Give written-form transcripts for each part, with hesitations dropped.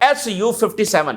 Su-57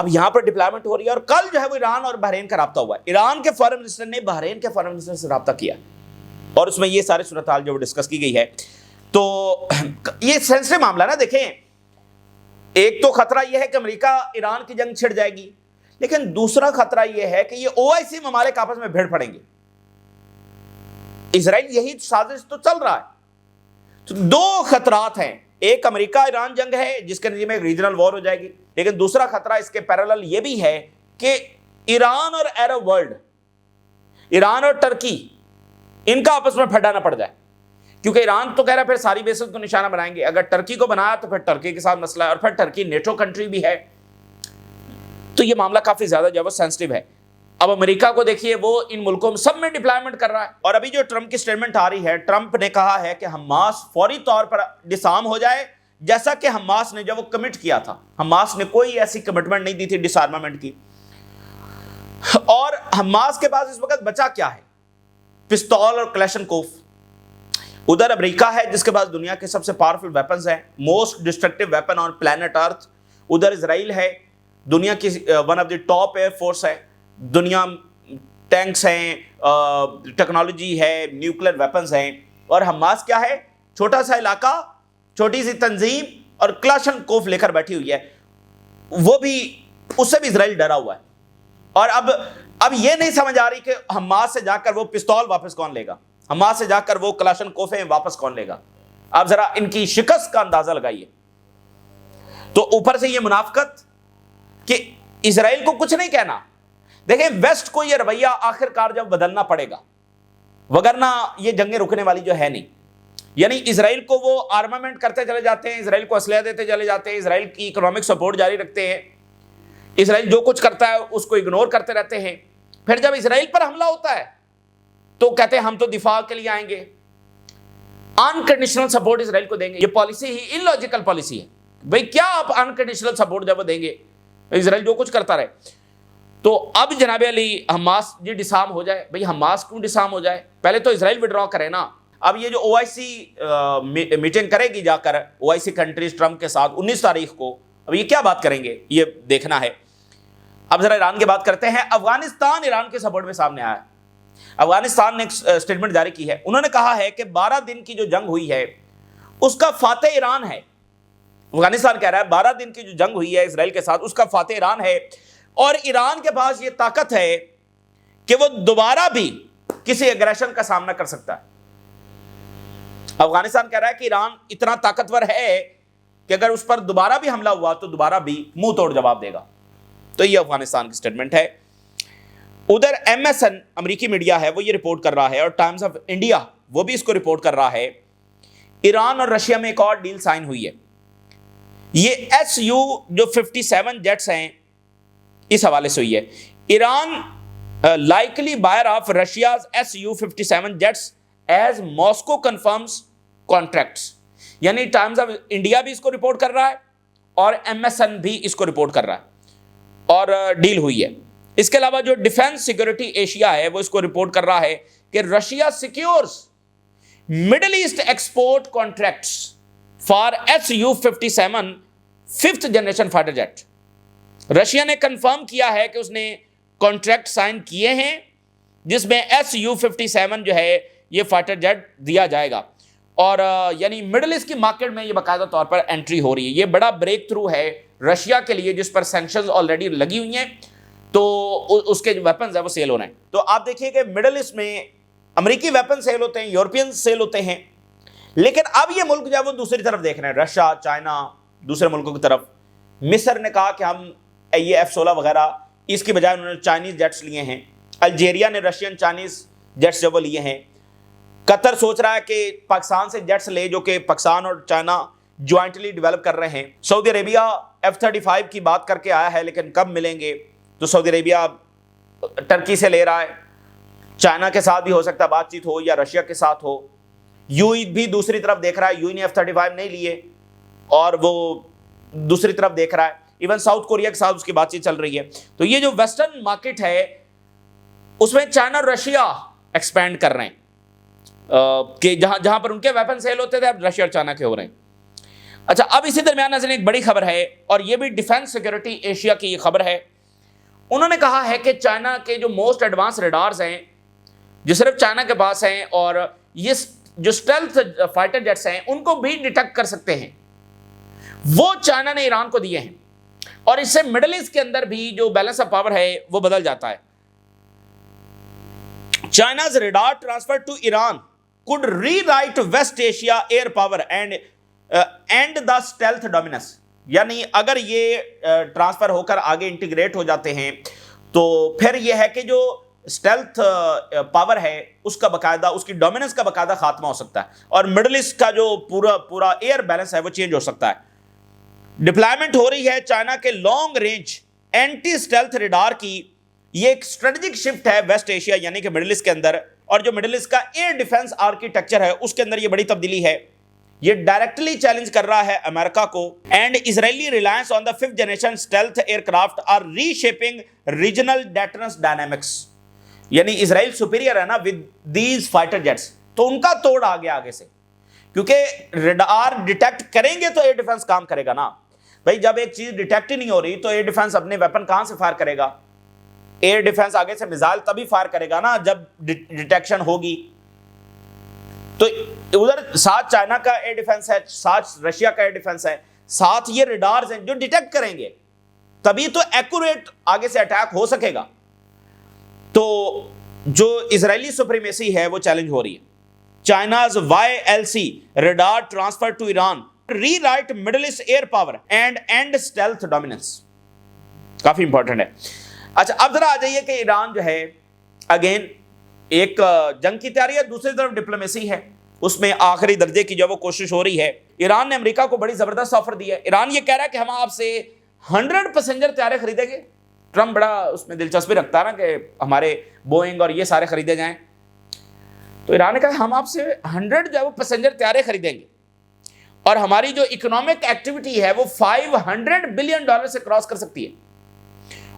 اب یہاں پر deployment ہو رہی ہے، اور کل جو ہے وہ ایران اور بحرین کا رابطہ ہوا ہے. ایران کے فارن منسٹر نے بحرین کے فارن منسٹر سے رابطہ کیا اور اس میں یہ سارے صورتحال جو ڈسکس کی گئی ہے. تو یہ سینسٹیو معاملہ نا. دیکھیں ایک تو خطرہ یہ ہے کہ امریکہ ایران کی جنگ چھڑ جائے گی، لیکن دوسرا خطرہ یہ ہے کہ یہ OIC ممالک آپس میں بھیڑ پڑیں گے. اسرائیل یہی سازش تو چل رہا ہے. تو دو خطرات ہیں، ایک امریکہ ایران جنگ ہے جس کے نتیجے میں ریجنل وار ہو جائے گی، لیکن دوسرا خطرہ اس کے پیرالل یہ بھی ہے کہ ایران اور عرب ورلڈ، ایران اور ٹرکی، ان کا آپس میں پھڈا نہ پڑ جائے. کیونکہ ایران تو کہہ رہا ہے پھر ساری بیسز کو نشانہ بنائیں گے، اگر ٹرکی کو بنایا تو پھر ٹرکی کے ساتھ مسئلہ ہے، اور پھر ٹرکی نیٹو کنٹری بھی ہے. تو یہ معاملہ کافی زیادہ جو ہے سینسٹیو ہے. اب امریکہ کو دیکھیے وہ ان ملکوں میں سب میں ڈپلائمنٹ کر رہا ہے. اور ابھی جو ٹرمپ کی سٹیٹمنٹ آ رہی ہے، ٹرمپ نے کہا ہے کہ حماس فوری طور پر ڈسارم ہو جائے، جیسا کہ حماس نے جب وہ کمٹ کیا تھا. حماس نے کوئی ایسی کمٹمنٹ نہیں دی تھی ڈسارمامنٹ کی. اور حماس کے پاس اس وقت بچا کیا ہے؟ پستول اور کلیشنکوف. ادھر امریکہ ہے جس کے پاس دنیا کے سب سے پاورفل ویپنز ہیں، موسٹ ڈسٹرکٹیو ویپن آن پلانٹ ارتھ. ادھر اسرائیل ہے، دنیا کی one of the top air force ہے، دنیا ٹینکس ہیں، ٹیکنالوجی ہے، نیوکلیر ویپنز ہیں. اور حماس کیا ہے؟ چھوٹا سا علاقہ، چھوٹی سی تنظیم، اور کلاشنکوف لے کر بیٹھی ہوئی ہے. وہ بھی، اس سے بھی اسرائیل ڈرا ہوا ہے. اور اب یہ نہیں سمجھ آ رہی کہ حماس سے جا کر وہ پستول واپس کون لے گا، حماس سے جا کر وہ کلاشنکوفیں واپس کون لے گا. آپ ذرا ان کی شکست کا اندازہ لگائیے. تو اوپر سے یہ منافقت کہ اسرائیل کو کچھ نہیں کہنا. دیکھیں ویسٹ کو یہ رویہ آخر کار جب بدلنا پڑے گا، وگرنہ یہ جنگیں رکنے والی جو ہے نہیں. یعنی اسرائیل کو وہ آرمامنٹ کرتے چلے جاتے ہیں، اسرائیل کو اسلحہ دیتے چلے جاتے ہیں، اسرائیل کی اکنامک سپورٹ جاری رکھتے ہیں، اسرائیل جو کچھ کرتا ہے اس کو اگنور کرتے رہتے ہیں. پھر جب اسرائیل پر حملہ ہوتا ہے تو کہتے ہیں ہم تو دفاع کے لیے آئیں گے، انکنڈیشنل سپورٹ اسرائیل کو دیں گے. یہ پالیسی ہی انلاجیکل پالیسی ہے. بھئی کیا آپ انکنڈیشنل سپورٹ جب دیں گے، اسرائیل جو کچھ کرتا رہے. تو اب جناب علی حماس یہ ڈسارم ہو جائے. بھئی حماس کیوں ڈسارم ہو جائے؟ پہلے تو اسرائیل وڈرا کرے نا. اب یہ جو OIC میٹنگ کرے گی جا کر OIC کنٹریز ٹرمپ کے ساتھ 19 تاریخ کو، اب یہ کیا بات کریں گے یہ دیکھنا ہے. اب ذرا ایران کی بات کرتے ہیں. افغانستان ایران کے سپورٹ میں سامنے آیا ہے. افغانستان نے ایک سٹیٹمنٹ جاری کی ہے. انہوں نے کہا ہے کہ 12 دن کی جو جنگ ہوئی ہے اس کا فاتح ایران ہے. افغانستان کہہ رہا ہے 12 دن کی جو جنگ ہوئی ہے اسرائیل کے ساتھ اس کا فاتح ایران ہے، اور ایران کے پاس یہ طاقت ہے کہ وہ دوبارہ بھی کسی ایگریشن کا سامنا کر سکتا ہے. افغانستان کہہ رہا ہے کہ ایران اتنا طاقتور ہے کہ اگر اس پر دوبارہ بھی حملہ ہوا تو دوبارہ بھی منہ توڑ جواب دے گا. تو یہ افغانستان کی سٹیٹمنٹ ہے. ادھر MSN امریکی میڈیا ہے وہ یہ رپورٹ کر رہا ہے، اور ٹائمز آف انڈیا وہ بھی اس کو رپورٹ کر رہا ہے، ایران اور رشیا میں ایک اور ڈیل سائن ہوئی ہے. یہ SU جو 57 جیٹس ہیں اس حوالے سے ہوئی ہے. Iran likely buyer of Russia's Su-57 jets as Moscow confirms contracts. یعنی ٹائمز آف انڈیا بھی اس کو رپورٹ کر رہا ہے اور MSN بھی اس کو رپورٹ کر رہا ہے، اور ڈیل ہوئی ہے. اس کے علاوہ جو ڈیفینس سیکورٹی ایشیا ہے وہ اس کو رپورٹ کر رہا ہے کہ Russia secures Middle East export contracts for Su-57 5th generation fighter jet. Russia نے کنفرم کیا ہے کہ اس نے کانٹریکٹ سائن کیے ہیں جس میں Su-57 جو ہے یہ فائٹر جیٹ دیا جائے گا. اور یعنی مڈل ایسٹ کی مارکیٹ میں یہ باقاعدہ طور پر انٹری ہو رہی ہے. یہ بڑا بریک تھرو ہے رشیا کے لیے جس پر سینکشنز آلریڈی لگی ہوئی ہیں، تو اس کے جو ویپنز ہیں وہ سیل ہو رہے ہیں. تو آپ دیکھیے کہ مڈل ایسٹ میں امریکی ویپن سیل ہوتے ہیں، یورپین سیل ہوتے ہیں، لیکن اب یہ ملک جو ہے وہ دوسری طرف دیکھ رہے ہیں، رشیا، چائنا، دوسرے ملکوں کی طرف. مصر نے کہا کہ ہم یہ F-16 وغیرہ، اس کی بجائے انہوں نے چائنیز جیٹس لیے ہیں. الجیریا نے رشین چائنیز جیٹس جو وہ لیے ہیں. قطر سوچ رہا ہے کہ پاکستان سے جیٹس لے جو کہ پاکستان اور چائنا جوائنٹلی ڈیولپ کر رہے ہیں. سعودی عربیہ F-35 کی بات کر کے آیا ہے لیکن کب ملیں گے؟ تو سعودی عربیہ ٹرکی سے لے رہا ہے، چائنا کے ساتھ بھی ہو سکتا ہے بات چیت ہو یا رشیا کے ساتھ ہو. UAE بھی دوسری طرف دیکھ رہا ہے، UAE نے F-35 نہیں لیے اور وہ دوسری طرف دیکھ رہا ہے. ایون ساؤتھ کوریا کے ساتھ اس کی بات چیت چل رہی ہے. تو یہ جو ویسٹرن مارکیٹ ہے اس میں چائنا اور رشیا ایکسپینڈ کر رہے ہیں کہ جہاں پر ان کے ویپن سیل ہوتے تھے اب رشیا اور چائنا کے ہو رہے ہیں. اچھا، اب اسی درمیان ناظرین ایک بڑی خبر ہے، اور یہ بھی ڈیفنس سیکورٹی ایشیا کی یہ خبر ہے۔ انہوں نے کہا ہے کہ چائنا کے جو موسٹ ایڈوانس ریڈارز ہیں جو صرف چائنا کے پاس ہیں، اور یہ جو اسٹیلتھ فائٹر جیٹس ہیں ان کو بھی ڈیٹیکٹ کر سکتے ہیں، وہ چائنا نے ایران کو دیے ہیں، اور اس سے مڈل ایسٹ کے اندر بھی جو بیلنس آف پاور ہے وہ بدل جاتا ہے۔ China's radar transfer to Iran could rewrite West Asia air power and the stealth dominance، یعنی اگر یہ ٹرانسفر ہو کر آگے انٹیگریٹ ہو جاتے ہیں تو پھر یہ ہے کہ جو اسٹیلتھ پاور ہے اس کا باقاعدہ، اس کی ڈومیننس کا باقاعدہ خاتمہ ہو سکتا ہے، اور مڈل ایسٹ کا جو پورا ایئر بیلنس ہے وہ چینج ہو سکتا ہے۔ ڈپلائمنٹ ہو رہی ہے چائنا کے long range anti stealth radar کی، یہ ایک اسٹریٹجک شفٹ ہے ویسٹ ایشیا یعنی کہ مڈل ایسٹ کے اندر، اور جو مڈل ایسٹ کا ایئر ڈیفنس آرکیٹیکچر ہے اس کے اندر یہ بڑی تبدیلی ہے۔ یہ ڈائریکٹلی چیلنج کر رہا ہے امریکہ کو، and Israeli reliance on the 5th generation stealth aircraft are reshaping regional deterrence dynamics, یعنی اسرائیل سپیریئر ہے نا ود دیز فائٹر جیٹس، تو ان کا توڑ آ گیا آگے سے، کیونکہ ریڈار ڈیٹیکٹ کریں گے تو ایئر ڈیفنس کام کرے گا نا بھائی۔ جب ایک چیز ڈیٹیکٹ ہی نہیں ہو رہی تو ایئر ڈیفنس اپنے ویپن کہاں سے فائر کرے گا؟ ایئر ڈیفنس آگے سے میزائل تبھی فائر کرے گا نا جب ڈیٹیکشن ہوگی۔ تو ادھر ساتھ چائنا کا ایئر ڈیفنس ہے، ساتھ رشیا کا ایئر ڈیفنس ہے، ساتھ یہ ریڈارز ہیں جو ڈیٹیکٹ کریں گے، تبھی تو ایکوریٹ آگے سے اٹیک ہو سکے گا۔ تو جو اسرائیلی سپریمیسی ہے وہ چیلنج ہو رہی ہے۔ China's YLC radar transfer to Iran rewrite Middle East air power and and stealth dominance, کافی امپورٹنٹ ہے۔ اچھا، اب ذرا آ جائیے کہ ایران جو ہے اگین ایک جنگ کی تیاری ہے، دوسری طرف ڈپلومیسی ہے، اس میں آخری درجے کی جو وہ کوشش ہو رہی ہے۔ ایران نے امریکہ کو بڑی زبردست آفر دی ہے۔ ایران یہ کہہ رہا ہے کہ ہم آپ سے 100 پیسنجر طیارے خریدیں گے۔ ٹرمپ بڑا اس میں دلچسپی رکھتا ہے نا کہ ہمارے بوئنگ اور یہ سارے خریدے جائیں، تو ایران نے کہا ہم آپ سے 100 جو ہے وہ پیسنجر طیارے خریدیں گے، اور ہماری جو اکنامک ایکٹیویٹی ہے وہ $500 بلین سے کراس کر سکتی ہے۔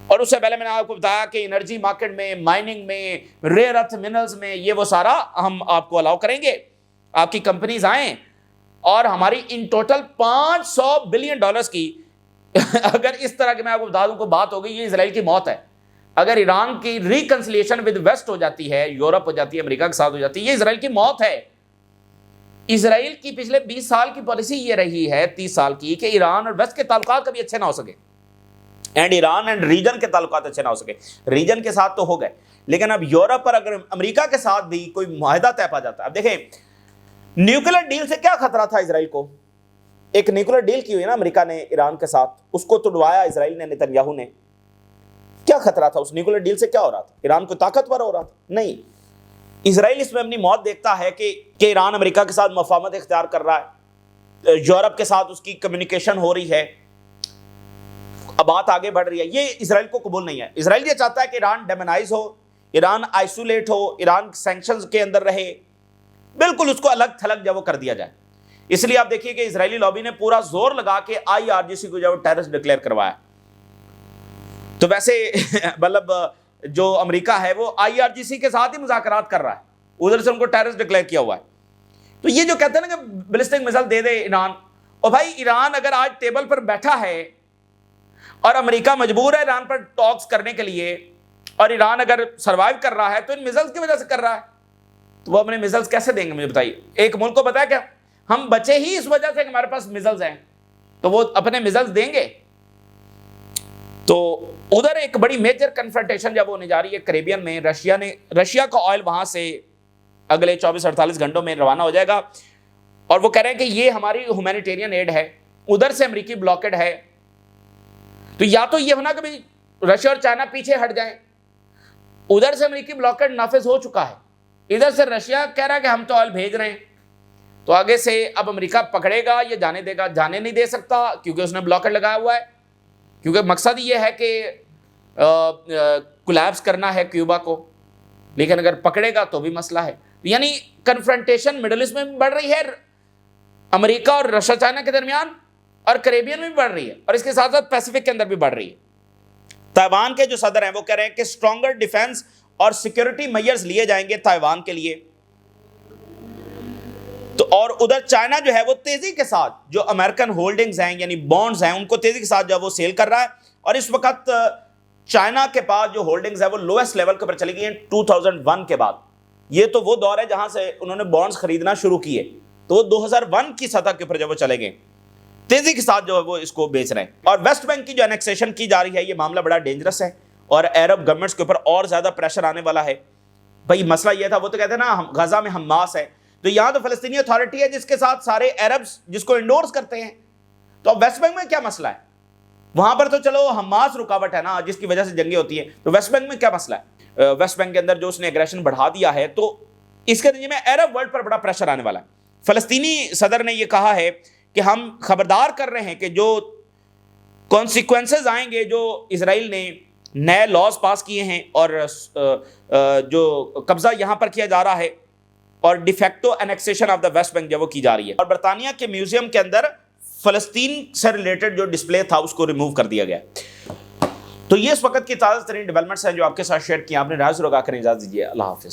اور اس سے پہلے میں نے آپ کو بتایا کہ انرجی مارکیٹ میں، مائننگ میں، ریئر ارتھ منرلز میں، یہ وہ سارا ہم آپ کو الاؤ کریں گے، آپ کی کمپنیز آئیں، اور ہماری ان ٹوٹل $500 بلین کی اگر اس طرح کہ میں آپ کو بتا دوں کو بات ہو گئی، یہ اسرائیل کی موت ہے۔ اگر ایران کی ریکنسلیشن ود ویسٹ ہو جاتی ہے، یورپ ہو جاتی ہے، امریکہ کے ساتھ ہو جاتی ہے، یہ اسرائیل کی موت ہے۔ اسرائیل کی پچھلے 20 سال کی پالیسی یہ رہی ہے، 30 سال کی، کہ ایران اور ویسٹ کے تعلقات کبھی اچھے نہ ہو سکے، اینڈ ایران اینڈ ریجن کے تعلقات اچھے نہ ہو سکے۔ ریجن کے ساتھ تو ہو گئے، لیکن اب یورپ پر اگر امریکہ کے ساتھ بھی کوئی معاہدہ طے پا جاتا ہے۔ اب دیکھیں نیوکلیر ڈیل سے کیا خطرہ تھا اسرائیل کو؟ ایک نیوکلیر ڈیل کی ہوئی نا امریکہ نے ایران کے ساتھ، اس کو توڑوایا اسرائیل نے، نتن یاہو نے۔ کیا خطرہ تھا اس نیوکلیر ڈیل سے؟ کیا ہو رہا تھا؟ ایران کو طاقتور ہو رہا تھا؟ نہیں، اسرائیل اس میں اپنی موت دیکھتا ہے کہ ایران امریکہ کے ساتھ مفاہمت اختیار کر رہا ہے، یورپ کے ساتھ اس کی کمیونیکیشن ہو رہی ہے، اب بات آگے بڑھ رہی ہے۔ یہ اسرائیل کو قبول نہیں ہے۔ اسرائیل یہ چاہتا ہے کہ ایران ڈیمونائز ہو، ایران آئسولیٹ ہو، ایران سینکشنز کے اندر رہے، بالکل اس کو الگ تھلگ جب وہ کر دیا جائے۔ اس لیے آپ دیکھیے کہ اسرائیلی لابی نے پورا زور لگا کے IRGC کو جو ٹیررسٹ ڈکلیئر کروایا۔ تو ویسے مطلب جو امریکہ ہے وہ IRGC کے ساتھ ہی مذاکرات کر رہا ہے، ادھر سے ان کو ٹیررسٹ ڈکلیئر کیا ہوا ہے۔ تو یہ جو کہتے ہیں نا کہ بیلسٹک میزائل دے دے ایران، اور بھائی ایران اگر آج ٹیبل پر بیٹھا ہے اور امریکہ مجبور ہے ایران پر ٹاکس کرنے کے لیے، اور ایران اگر سروائیو کر رہا ہے تو ان میزائلز کی وجہ سے کر رہا ہے، تو وہ اپنے میزائلز کیسے دیں گے؟ مجھے بتائیے۔ ایک ملک کو بتایا کہ ہم بچے ہی اس وجہ سے کہ ہمارے پاس میزائلز ہیں، تو وہ اپنے میزائلز دیں گے؟ تو ادھر ایک بڑی میجر کنفرنٹیشن جب ہونے جا رہی ہے کریبین میں، رشیا کا آئل وہاں سے اگلے 24-48 گھنٹوں میں روانہ ہو جائے گا، اور وہ کہہ رہے ہیں کہ یہ ہماری ہیومینیٹیرین ایڈ ہے، ادھر سے امریکی بلاکڈ ہے۔ تو یا تو یہ ہونا کہ رشیا اور چائنا پیچھے ہٹ جائیں، ادھر سے امریکی بلاکڈ نافذ ہو چکا ہے، ادھر سے رشیا کہہ رہا ہے کہ ہم تو آئل بھیج رہے ہیں، تو آگے سے اب امریکہ پکڑے گا یا جانے دے گا؟ جانے نہیں دے سکتا کیونکہ اس نے بلاکڈ لگایا ہوا ہے، کیونکہ مقصد یہ ہے کہ کولیپس کرنا ہے کیوبا کو، لیکن اگر پکڑے گا تو بھی مسئلہ ہے۔ یعنی کنفرنٹیشن مڈل ایسٹ میں بھی بڑھ رہی ہے، امریکہ اور رشیا چائنا کے درمیان، اور کریبین میں بھی بڑھ رہی ہے، اور اس کے ساتھ ساتھ پیسیفک کے اندر بھی بڑھ رہی ہے۔ تائیوان کے جو صدر ہیں وہ کہہ رہے ہیں کہ اسٹرانگر ڈیفنس اور سیکیورٹی میئرز لیے جائیں گے تائیوان کے لیے۔ تو اور ادھر چائنا جو ہے وہ تیزی کے ساتھ جو امریکن ہولڈنگز ہیں یعنی بانڈز ہیں ان کو تیزی کے ساتھ جو ہے وہ سیل کر رہا ہے، اور اس وقت چائنا کے پاس جو ہولڈنگز ہیں وہ لویسٹ لیول کے اوپر چلی گئی ہیں 2001 کے بعد۔ یہ تو وہ دور ہے جہاں سے انہوں نے بانڈز خریدنا شروع کیے، تو وہ 2001 کی سطح کے اوپر جب وہ چلے گئے، تیزی کے ساتھ جو ہے وہ اس کو بیچ رہے ہیں۔ اور ویسٹ بینک کی جو انیکسیشن کی جا رہی ہے، یہ معاملہ بڑا ڈینجرس ہے اور عرب گورنمنٹس کے اوپر اور زیادہ پریشر آنے والا ہے۔ بھائی مسئلہ یہ تھا، وہ تو کہتے ہیں نا غزہ میں حماس ہے، تو یہاں تو فلسطینی اتھارٹی ہے جس کے ساتھ سارے عربز جس کو انڈورس کرتے ہیں، تو اب ویسٹ بینک میں کیا مسئلہ ہے؟ وہاں پر تو چلو حماس رکاوٹ ہے نا جس کی وجہ سے جنگیں ہوتی ہیں، تو ویسٹ بینک میں کیا مسئلہ ہے؟ ویسٹ بینک کے اندر جو اس نے ایگریشن بڑھا دیا ہے، تو اس کے نتیجے میں عرب ورلڈ پر بڑا پریشر آنے والا ہے۔ فلسطینی صدر نے یہ کہا ہے کہ ہم خبردار کر رہے ہیں کہ جو کانسیکوینسز آئیں گے، جو اسرائیل نے نئے لاز پاس کیے ہیں اور جو قبضہ یہاں پر کیا جا رہا ہے اور de facto annexation of the West Bank جو وہ کی جا رہی ہے، اور برطانیہ کے میوزیم کے اندر فلسطین سے ریلیٹڈ جو ڈسپلے تھا اس کو ریموو کر دیا گیا۔ تو یہ اس وقت کی تازہ ترین ڈیولپمنٹس ہیں جو آپ کے ساتھ شیئر کی۔ آپ نے رائے ضرور آ کر اجازت دیجیے۔ اللہ حافظ۔